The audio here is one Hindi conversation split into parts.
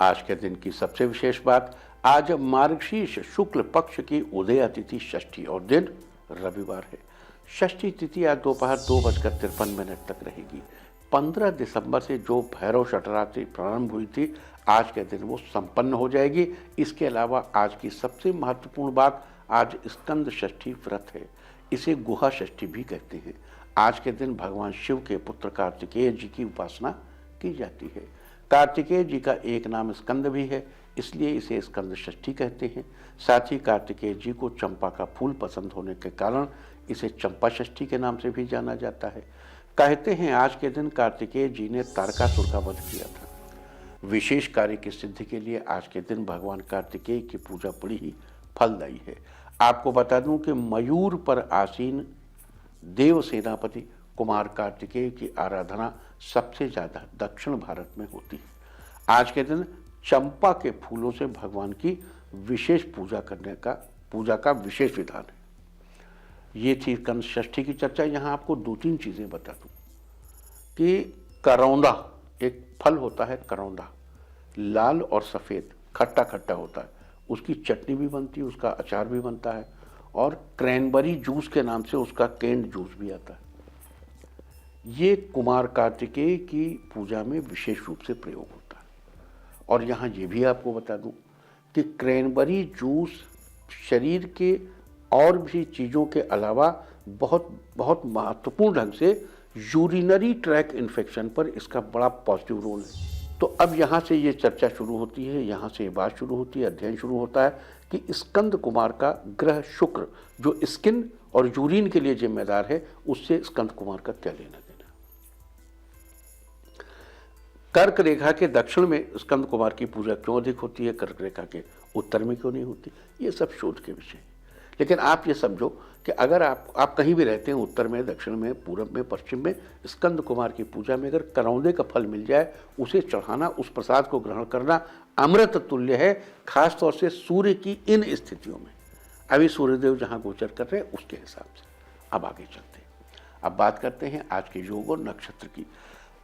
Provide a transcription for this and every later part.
आज के दिन की सबसे विशेष बात, आज मार्गशीर्ष शुक्ल पक्ष की उदया तिथि षष्ठी और दिन रविवार है। षष्ठी तिथि आज दोपहर 2:53 तक रहेगी। 15 दिसंबर से जो भैरव षठरात्रि प्रारंभ हुई थी, आज के दिन वो संपन्न हो जाएगी। इसके अलावा आज की सबसे महत्वपूर्ण बात, आज स्कंद षष्ठी व्रत है। इसे गुहा षष्ठी भी कहते हैं। आज के दिन भगवान शिव के पुत्र कार्तिकेय जी की उपासना की जाती है। कार्तिकेय जी का एक नाम स्कंद भी है, इसलिए इसे स्कंद षष्ठी कहते हैं। साथ ही कार्तिकेय जी को चंपा का फूल पसंद होने के कारण इसे चंपा षष्ठी के नाम से भी जाना जाता है। कहते हैं आज के दिन कार्तिकेय जी ने तारकासुर का वध किया था। विशेष कार्य की सिद्धि के लिए आज के दिन भगवान कार्तिकेय की पूजा बड़ी ही फलदायी है। आपको बता दूं कि मयूर पर आसीन देव सेनापति कुमार कार्तिकेय की आराधना सबसे ज्यादा दक्षिण भारत में होती है। आज के दिन चंपा के फूलों से भगवान की विशेष पूजा का विशेष विधान है। ये थी स्कंद षष्ठी की चर्चा। यहाँ आपको 2-3 चीजें बता दूं कि करौंदा एक फल होता है, करौंदा लाल और सफेद खट्टा खट्टा होता है, उसकी चटनी भी बनती है, उसका अचार भी बनता है, और क्रैनबेरी जूस के नाम से उसका कैंड जूस भी आता है। ये कुमार कार्तिकेय की पूजा में विशेष रूप से प्रयोग होता है। और यहाँ ये भी आपको बता दूं कि क्रैनबेरी जूस शरीर के और भी चीज़ों के अलावा बहुत बहुत महत्वपूर्ण ढंग से यूरिनरी ट्रैक इन्फेक्शन पर इसका बड़ा पॉजिटिव रोल है। तो अब यहाँ से ये चर्चा शुरू होती है, यहाँ से ये बात शुरू होती है, अध्ययन शुरू होता है कि स्कंद कुमार का ग्रह शुक्र जो स्किन और यूरिन के लिए जिम्मेदार है, उससे स्कंद कुमार का क्या लेना देना। कर्क रेखा के दक्षिण में स्कंद कुमार की पूजा क्यों अधिक होती है, कर्क रेखा के उत्तर में क्यों नहीं होती, ये सब शोध के विषय है। लेकिन आप ये समझो कि अगर आप कहीं भी रहते हैं, उत्तर में, दक्षिण में, पूर्व में, पश्चिम में, स्कंद कुमार की पूजा में अगर करौंदे का फल मिल जाए, उसे चढ़ाना, उस प्रसाद को ग्रहण करना अमृत तुल्य है। खास तौर से सूर्य की इन स्थितियों में, अभी सूर्यदेव जहाँ गोचर कर रहे हैं उसके हिसाब से। अब आगे चलते हैं, अब बात करते हैं आज के योग और नक्षत्र की।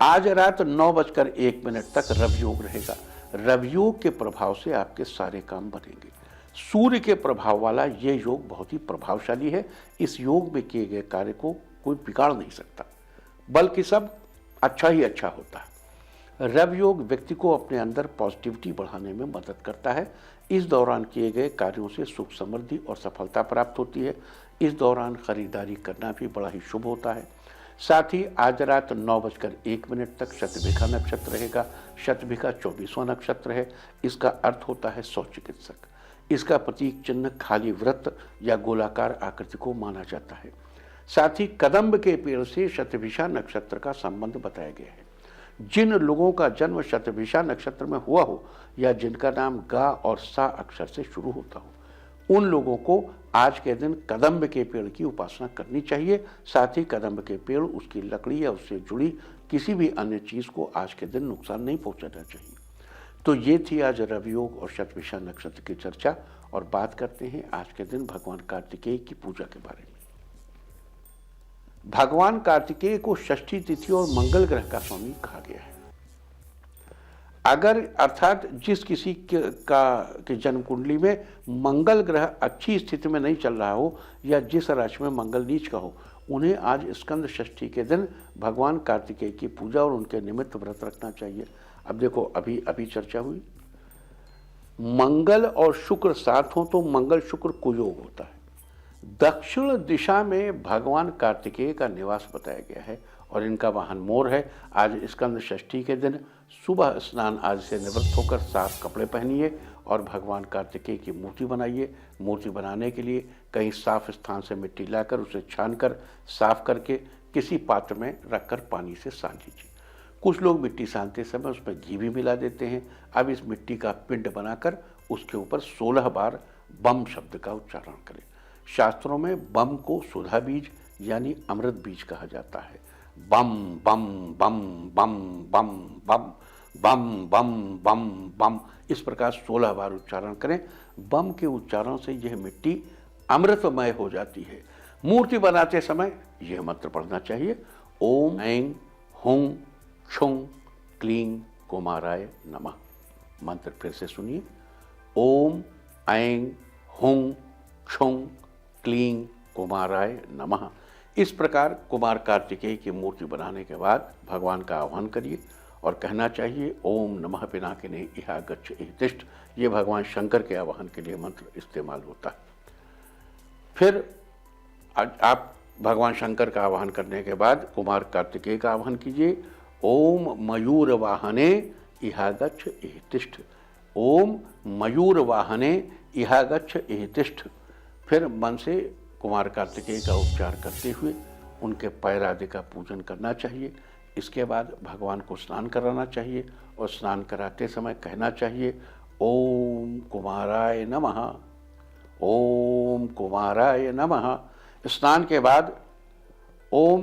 आज रात 9:01 तक रवि योग रहेगा। रवि योग के प्रभाव से आपके सारे काम बनेंगे। सूर्य के प्रभाव वाला ये योग बहुत ही प्रभावशाली है। इस योग में किए गए कार्य को कोई बिगाड़ नहीं सकता, बल्कि सब अच्छा ही अच्छा होता है। रवि योग व्यक्ति को अपने अंदर पॉजिटिविटी बढ़ाने में मदद करता है। इस दौरान किए गए कार्यों से सुख समृद्धि और सफलता प्राप्त होती है। इस दौरान खरीदारी करना भी बड़ा ही शुभ होता है। साथ ही आज रात 9:01 तक शतभिखा नक्षत्र रहेगा। शतभिखा 24वां नक्षत्र है। इसका अर्थ होता है शौचिकित्सक। इसका प्रतीक चिन्ह खाली वृत्त या गोलाकार आकृति को माना जाता है। साथ ही कदम्ब के पेड़ से शतभिषा नक्षत्र का संबंध बताया गया है। जिन लोगों का जन्म शतभिषा नक्षत्र में हुआ हो या जिनका नाम गा और सा अक्षर से शुरू होता हो, उन लोगों को आज के दिन कदम्ब के पेड़ की उपासना करनी चाहिए। साथ ही कदम्ब के पेड़, उसकी लकड़ी या उससे जुड़ी किसी भी अन्य चीज को आज के दिन नुकसान नहीं पहुंचाना चाहिए। तो ये थी आज रवि योग और शतभिषा नक्षत्र की चर्चा। और बात करते हैं आज के दिन भगवान कार्तिकेय की पूजा के बारे में। भगवान कार्तिकेय को षष्ठी तिथि और मंगल ग्रह का स्वामी कहा गया है। अगर अर्थात जिस किसी के जन्म कुंडली में मंगल ग्रह अच्छी स्थिति में नहीं चल रहा हो या जिस राशि में मंगल नीच का हो, उन्हें आज स्कंद षष्ठी के दिन भगवान कार्तिकेय की पूजा और उनके निमित्त व्रत रखना चाहिए। अब देखो, अभी चर्चा हुई, मंगल और शुक्र साथ हो तो मंगल शुक्र कुयोग होता है। दक्षिण दिशा में भगवान कार्तिकेय का निवास बताया गया है और इनका वाहन मोर है। आज स्कंद षष्ठी के दिन सुबह स्नान आदि से निवृत्त होकर साफ कपड़े पहनिए और भगवान कार्तिकेय की मूर्ति बनाइए। मूर्ति बनाने के लिए कहीं साफ स्थान से मिट्टी लाकर उसे छानकर साफ करके किसी पात्र में रखकर पानी से सान लीजिए। कुछ लोग मिट्टी सानते समय उसमें घी भी मिला देते हैं। अब इस मिट्टी का पिंड बनाकर उसके ऊपर 16 बार बम शब्द का उच्चारण करें। शास्त्रों में बम को सुधा बीज यानी अमृत बीज कहा जाता है। बम बम बम बम बम बम बम बम बम बम, इस प्रकार 16 बार उच्चारण करें। बम के उच्चारण से यह मिट्टी अमृतमय हो जाती है। मूर्ति बनाते समय यह मंत्र पढ़ना चाहिए, ओम ऐं हुं क्षुं क्लीं कुमाराय नमः। मंत्र फिर से सुनिए। ओम ऐं हुं क्षुं क्लीं कुमाराय नमः। इस प्रकार कुमार कार्तिकेय की मूर्ति बनाने के बाद भगवान का आह्वान करिए और कहना चाहिए ओम नमः पिनाकिने इहा गच्छ इतिष्ठ। ये भगवान शंकर के आवाहन के लिए मंत्र इस्तेमाल होता है। फिर आप भगवान शंकर का आवाहन करने के बाद कुमार कार्तिकेय का आवाहन कीजिए। ओम मयूर वाहने इहा गच्छ इतिष्ठ। ओम मयूर वाहने इहा गच्छ इतिष्ठ। फिर मन से कुमार कार्तिकेय का उपचार करते हुए उनके पैर आदि का पूजन करना चाहिए। इसके बाद भगवान को स्नान कराना चाहिए और स्नान कराते समय कहना चाहिए ओम कुमाराय नमः, ओम कुमाराय नमः। स्नान के बाद ओम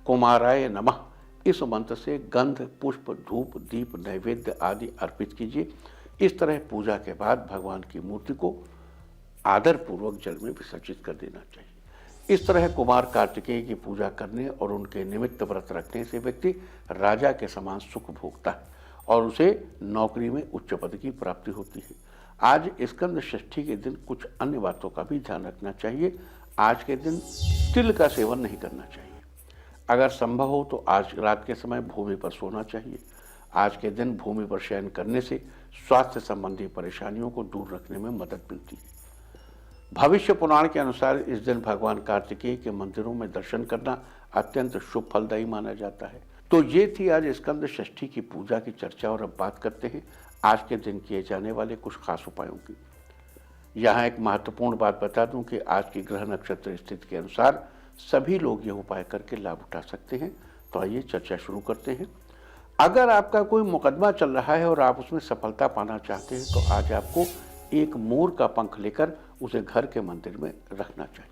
कुमाराय नमः इस मंत्र से गंध पुष्प धूप दीप नैवेद्य आदि अर्पित कीजिए। इस तरह पूजा के बाद भगवान की मूर्ति को आदर पूर्वक जल में विसर्जित कर देना चाहिए। इस तरह कुमार कार्तिकेय की पूजा करने और उनके निमित्त व्रत रखने से व्यक्ति राजा के समान सुख भोगता है और उसे नौकरी में उच्च पद की प्राप्ति होती है। आज स्कंद षष्ठी के दिन कुछ अन्य बातों का भी ध्यान रखना चाहिए। आज के दिन तिल का सेवन नहीं करना चाहिए। अगर संभव हो तो आज रात के समय भूमि पर सोना चाहिए। आज के दिन भूमि पर शयन करने से स्वास्थ्य संबंधी परेशानियों को दूर रखने में मदद मिलती है। भविष्य पुराण के अनुसार इस दिन भगवान कार्तिकेय के मंदिरों में दर्शन करना अत्यंत शुभ फलदायी माना जाता है। तो ये थी आज स्कंद षष्ठी की पूजा की चर्चा। और अब बात करते हैं आज के दिन किए जाने वाले कुछ खास उपायों की। यहाँ एक महत्वपूर्ण बात बता दूं कि आज की ग्रह नक्षत्र स्थिति के अनुसार सभी लोग ये उपाय करके लाभ उठा सकते हैं। तो आइए चर्चा शुरू करते हैं। अगर आपका कोई मुकदमा चल रहा है और आप उसमें सफलता पाना चाहते हैं तो आज आपको एक मोर का पंख लेकर उसे घर के मंदिर में रखना चाहिए।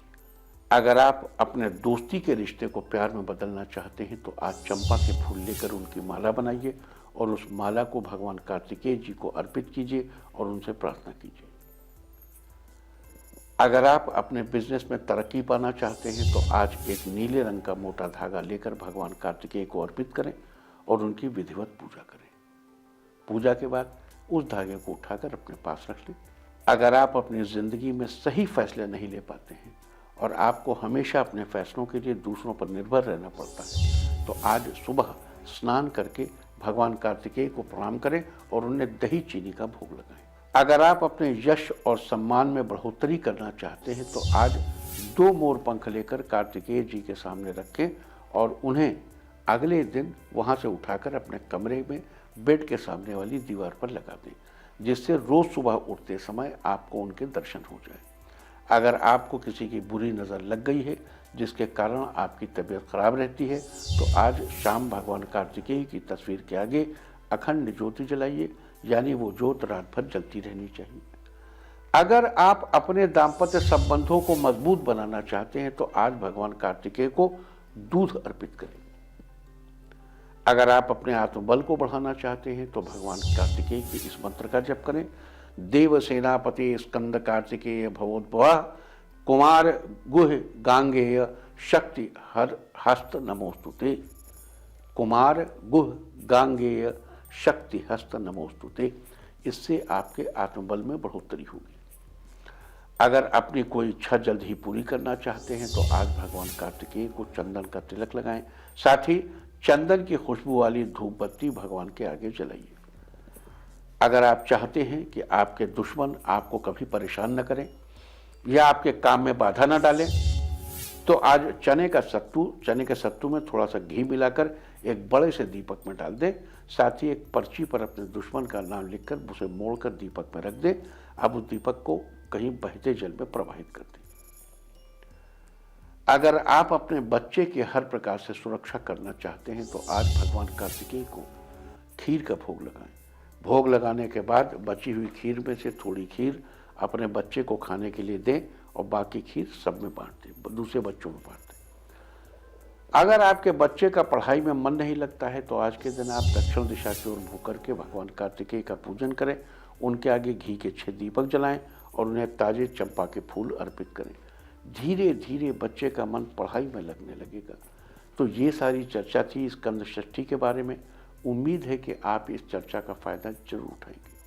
अगर आप अपने दोस्ती के रिश्ते को प्यार में बदलना चाहते हैं तो आज चंपा के फूल लेकर उनकी माला बनाइए और उस माला को भगवान कार्तिकेय जी को अर्पित कीजिए और उनसे प्रार्थना कीजिए। अगर आप अपने बिजनेस में तरक्की पाना चाहते हैं तो आज एक नीले रंग का मोटा धागा लेकर भगवान कार्तिकेय को अर्पित करें और उनकी विधिवत पूजा करें। पूजा के बाद उस धागे को उठाकर अपने पास रख लें। अगर आप अपनी ज़िंदगी में सही फैसले नहीं ले पाते हैं और आपको हमेशा अपने फैसलों के लिए दूसरों पर निर्भर रहना पड़ता है तो आज सुबह स्नान करके भगवान कार्तिकेय को प्रणाम करें और उन्हें दही चीनी का भोग लगाएं। अगर आप अपने यश और सम्मान में बढ़ोतरी करना चाहते हैं तो आज 2 मोर पंख लेकर कार्तिकेय जी के सामने रखें और उन्हें अगले दिन वहां से उठाकर अपने कमरे में बेड के सामने वाली दीवार पर लगा दें, जिससे रोज सुबह उठते समय आपको उनके दर्शन हो जाए। अगर आपको किसी की बुरी नज़र लग गई है जिसके कारण आपकी तबीयत खराब रहती है तो आज शाम भगवान कार्तिकेय की तस्वीर के आगे अखंड ज्योति जलाइए, यानी वो ज्योत रात भर जलती रहनी चाहिए। अगर आप अपने दाम्पत्य संबंधों को मजबूत बनाना चाहते हैं तो आज भगवान कार्तिकेय को दूध अर्पित करें। अगर आप अपने आत्मबल को बढ़ाना चाहते हैं तो भगवान कार्तिकेय के इस मंत्र का जप करें। देव सेनापति स्कंद कार्तिकेय भवोद्भवा कुमार गुह गांगेय शक्ति हर हस्त नमोस्तुते। कुमार गुह गांगेय शक्ति हस्त नमोस्तुते। इससे आपके आत्मबल में बढ़ोतरी होगी। अगर अपनी कोई इच्छा जल्द ही पूरी करना चाहते हैं तो आज भगवान कार्तिकेय को चंदन का तिलक लगाएं। साथ ही चंदन की खुशबू वाली धूप बत्ती भगवान के आगे जलाइए। अगर आप चाहते हैं कि आपके दुश्मन आपको कभी परेशान न करें या आपके काम में बाधा न डालें तो आज चने के सत्तू में थोड़ा सा घी मिलाकर एक बड़े से दीपक में डाल दें। साथ ही एक पर्ची पर अपने दुश्मन का नाम लिखकर उसे मोड़कर दीपक में रख दें। अब उस दीपक को कहीं बहते जल में प्रवाहित कर दें। अगर आप अपने बच्चे की हर प्रकार से सुरक्षा करना चाहते हैं तो आज भगवान कार्तिकेय को खीर का भोग लगाएं। भोग लगाने के बाद बची हुई खीर में से थोड़ी खीर अपने बच्चे को खाने के लिए दें और बाकी खीर सब में बांट दें, दूसरे बच्चों में बांट दें। अगर आपके बच्चे का पढ़ाई में मन नहीं लगता है तो आज के दिन आप दक्षिण दिशा की ओर मुँह करके भगवान कार्तिकेय का पूजन करें। उनके आगे घी के 6 दीपक जलाएं और उन्हें ताजे चंपा के फूल अर्पित करें। धीरे धीरे बच्चे का मन पढ़ाई में लगने लगेगा। तो ये सारी चर्चा थी स्कंद षष्ठी के बारे में। उम्मीद है कि आप इस चर्चा का फायदा जरूर उठाएंगे।